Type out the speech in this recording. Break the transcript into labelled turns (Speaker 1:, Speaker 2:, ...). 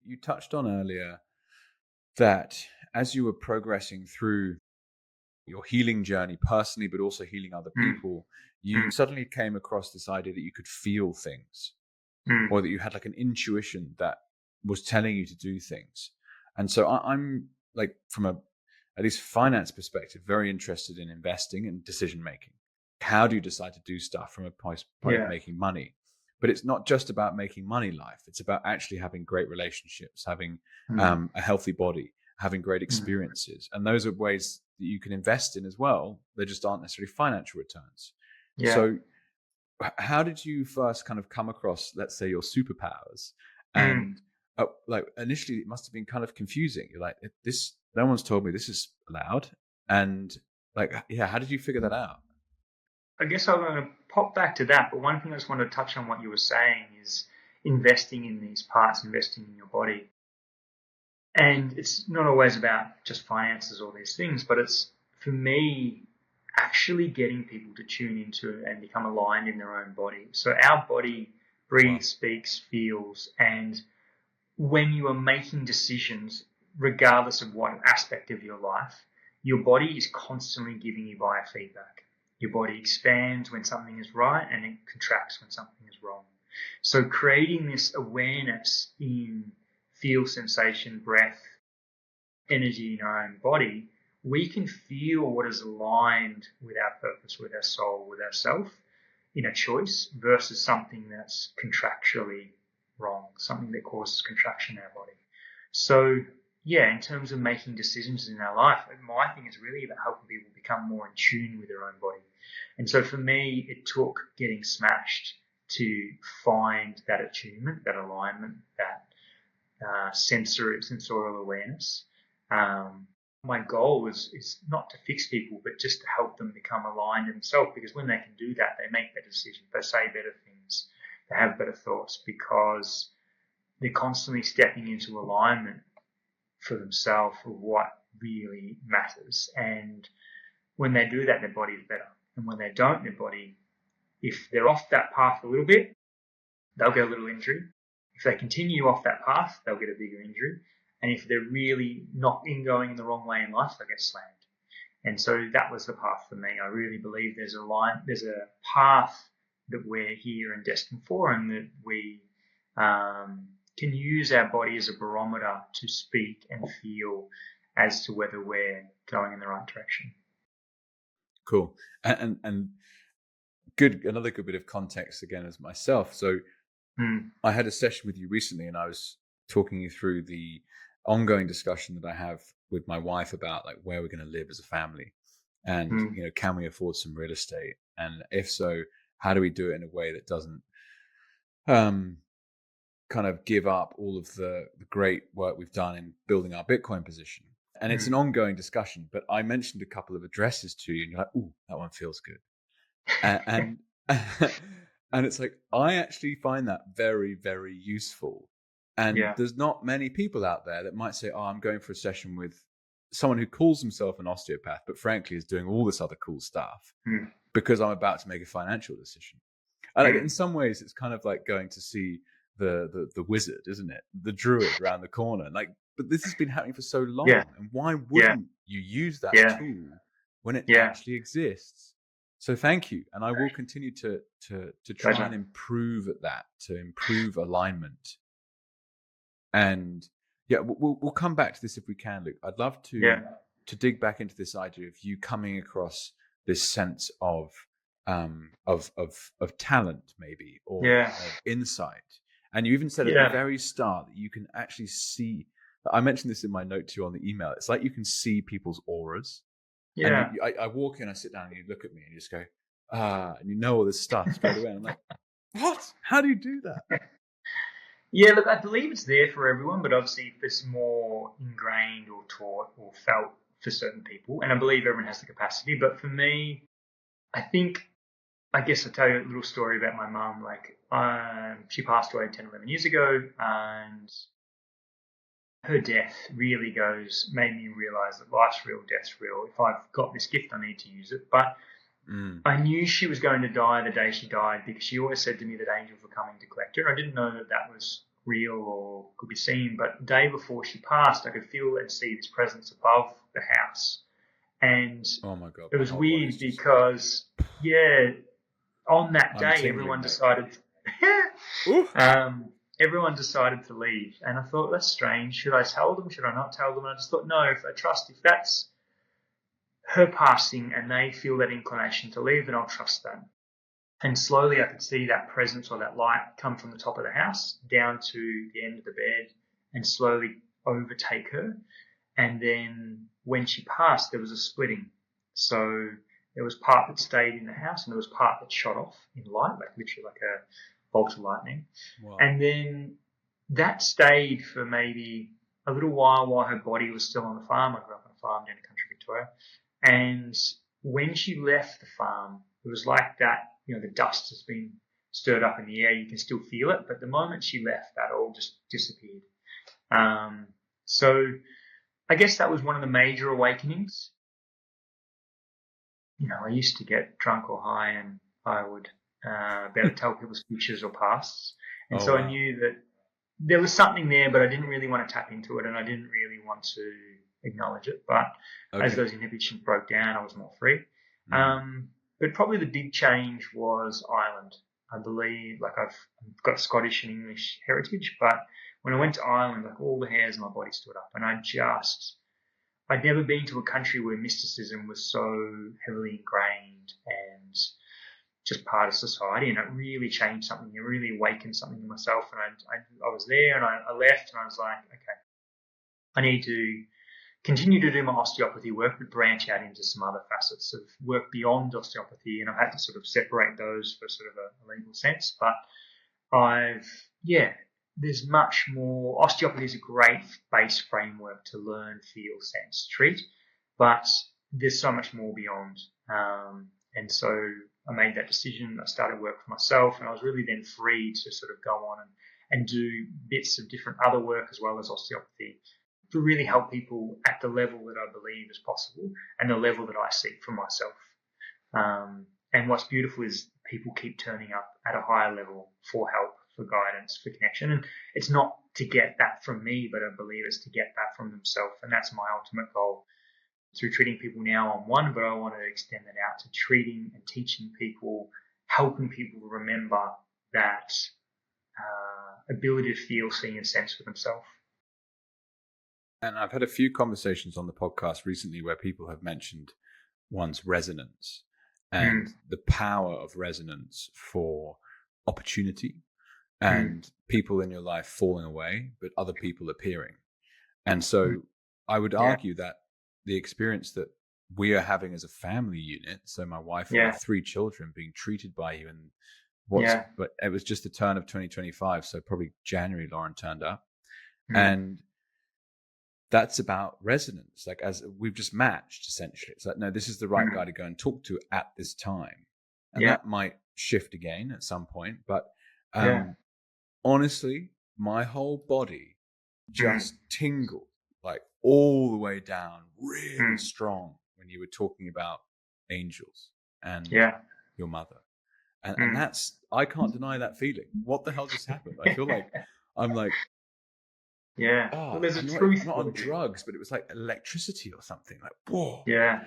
Speaker 1: you touched on earlier that as you were progressing through your healing journey personally, but also healing other
Speaker 2: mm,
Speaker 1: people, you
Speaker 2: mm,
Speaker 1: suddenly came across this idea that you could feel things,
Speaker 2: mm,
Speaker 1: or that you had like an intuition that was telling you to do things. And so I'm like, from a at least finance perspective, very interested in investing and decision making. How do you decide to do stuff from a point of
Speaker 2: yeah,
Speaker 1: making money? But it's not just about making money life. It's about actually having great relationships, having
Speaker 2: mm,
Speaker 1: a healthy body, having great
Speaker 2: mm,
Speaker 1: experiences. And those are ways that you can invest in as well. They just aren't necessarily financial returns.
Speaker 2: yeah,
Speaker 1: So how did you first kind of come across, let's say, your superpowers?
Speaker 2: mm.
Speaker 1: And like initially, it must have been kind of confusing. You're like, this, no one's told me this is allowed. And like, yeah, how did you figure that out?
Speaker 2: I guess I'm going to pop back to that, but one thing I just wanted to touch on what you were saying is investing in these parts, investing in your body. And it's not always about just finances or these things, but it's, for me, actually getting people to tune into and become aligned in their own body. So our body
Speaker 1: Wow.
Speaker 2: breathes, speaks, feels, and when you are making decisions, regardless of what aspect of your life, your body is constantly giving you biofeedback. Your body expands when something is right and it contracts when something is wrong. So creating this awareness in feel, sensation, breath, energy in our own body, we can feel what is aligned with our purpose, with our soul, with ourself in a choice versus something that's contractually wrong, something that causes contraction in our body. So, yeah, in terms of making decisions in our life, my thing is really about helping people become more in tune with their own body. And so for me, it took getting smashed to find that attunement, that alignment, that sensorial awareness. Um, my goal is not to fix people, but just to help them become aligned in themselves. Because when they can do that, they make better decisions, they say better things, they have better thoughts, because they're constantly stepping into alignment for themselves of what really matters. And when they do that, their body is better. And when they don't, their body, if they're off that path a little bit, they'll get a little injury. If they continue off that path, they'll get a bigger injury. And if they're really not going the wrong way in life, they'll get slammed. And so that was the path for me. I really believe there's a path that we're here and destined for, and that we can use our body as a barometer to speak and feel as to whether we're going in the right direction.
Speaker 1: Cool. And good, another good bit of context again as myself. So
Speaker 2: Mm,
Speaker 1: I had a session with you recently, and I was talking you through the ongoing discussion that I have with my wife about like where we're going to live as a family, and
Speaker 2: mm,
Speaker 1: can we afford some real estate, and if so, how do we do it in a way that doesn't um, kind of give up all of the great work we've done in building our Bitcoin position. And it's an
Speaker 2: mm.
Speaker 1: ongoing discussion, but I mentioned a couple of addresses to you, and you're like, "Ooh, that one feels good." And and it's like I actually find that very, very useful. And
Speaker 2: Yeah.
Speaker 1: there's not many people out there that might say, "Oh, I'm going for a session with someone who calls himself an osteopath, but frankly is doing all this other cool stuff
Speaker 2: Mm,
Speaker 1: because I'm about to make a financial decision." And like, in
Speaker 2: mm.
Speaker 1: some ways, it's kind of like going to see the wizard, isn't it? The druid around the corner. Like, but this has been happening for so
Speaker 2: Yeah.
Speaker 1: long, and why
Speaker 2: Yeah.
Speaker 1: wouldn't you use that
Speaker 2: Yeah.
Speaker 1: tool when it
Speaker 2: Yeah.
Speaker 1: actually exists? So thank you, and I will continue to try
Speaker 2: Pleasure.
Speaker 1: and improve at that, to improve alignment. And yeah, we'll come back to this if we can, Luke. I'd love
Speaker 2: Yeah.
Speaker 1: to dig back into this idea of you coming across this sense of talent, maybe, or
Speaker 2: Yeah.
Speaker 1: of insight. And you even said at the
Speaker 2: Yeah.
Speaker 1: very start that you can actually see. I mentioned this in my note to you on the email. It's like you can see people's auras, and
Speaker 2: Yeah.
Speaker 1: I walk in, I sit down, and you look at me, and you just go, and you know all this stuff straight away. And I'm like, what? How do you do that?
Speaker 2: Yeah, look, I believe it's there for everyone, but obviously it's more ingrained or taught or felt for certain people. And I believe everyone has the capacity. But for me, I think, I guess I'll tell you a little story about my mum. Like, she passed away 10, 11 years ago, and her death really made me realize that life's real, death's real. If I've got this gift, I need to use it. But
Speaker 1: Mm,
Speaker 2: I knew she was going to die the day she died, because she always said to me that angels were coming to collect her. I didn't know that that was real or could be seen. But the day before she passed, I could feel and see this presence above the house. And
Speaker 1: Oh my God,
Speaker 2: it
Speaker 1: my
Speaker 2: was
Speaker 1: whole body's
Speaker 2: weird
Speaker 1: just.
Speaker 2: because, yeah, on that
Speaker 1: I'm
Speaker 2: day,
Speaker 1: tingling, mate. Oof.
Speaker 2: everyone decided to leave. And I thought, that's strange. Should I tell them? Should I not tell them? And I just thought, no, if that's her passing and they feel that inclination to leave, then I'll trust them. And slowly I could see that presence or that light come from the top of the house down to the end of the bed and slowly overtake her. And then when she passed, there was a splitting. So there was part that stayed in the house and there was part that shot off in light, like literally like a bolt of lightning.
Speaker 1: Wow.
Speaker 2: And then that stayed for maybe a little while her body was still on the farm. I grew up on a farm down in country Victoria. And when she left the farm, it was like that, the dust has been stirred up in the air. You can still feel it. But the moment she left, that all just disappeared. So I guess that was one of the major awakenings. I used to get drunk or high and I would be able to tell people's futures or pasts. And so I knew that there was something there, but I didn't really want to tap into it and I didn't really want to acknowledge it. But as those inhibitions broke down, I was more free. But probably the big change was Ireland. I believe, I've got Scottish and English heritage, but when I went to Ireland, all the hairs on my body stood up, and I'd never been to a country where mysticism was so heavily ingrained and just part of society, and it really changed something. It really awakened something in myself, and I was there, and I left, and I was like, okay, I need to continue to do my osteopathy work, but branch out into some other facets of work beyond osteopathy, and I've had to sort of separate those for sort of a legal sense, but there's much more. Osteopathy is a great base framework to learn, feel, sense, treat, but there's so much more beyond. And so I made that decision. I started work for myself, and I was really then free to sort of go on and do bits of different other work as well as osteopathy to really help people at the level that I believe is possible and the level that I seek for myself. And what's beautiful is people keep turning up at a higher level for help, for guidance, for connection. And it's not to get that from me, but I believe it's to get that from themselves. And that's my ultimate goal through treating people now on one, but I want to extend that out to treating and teaching people, helping people remember that ability to feel, see, and sense for themselves.
Speaker 1: And I've had a few conversations on the podcast recently where people have mentioned one's resonance and the power of resonance for opportunity and people in your life falling away, but other people appearing. And so I would argue that the experience that we are having as a family unit, so my wife and my 3 children being treated by you, and but it was just the turn of 2025, so probably January Lauren turned up. And that's about resonance. As we've just matched, essentially. It's like, no, this is the right guy to go and talk to at this time. And that might shift again at some point. But honestly, my whole body just tingled, all the way down, really strong when you were talking about angels and your mother. And that's, I can't deny that feeling. What the hell just happened? I feel like I'm like,
Speaker 2: well, there's a truth.
Speaker 1: I'm not on drugs, but it was like electricity or something. Whoa.
Speaker 2: Yeah.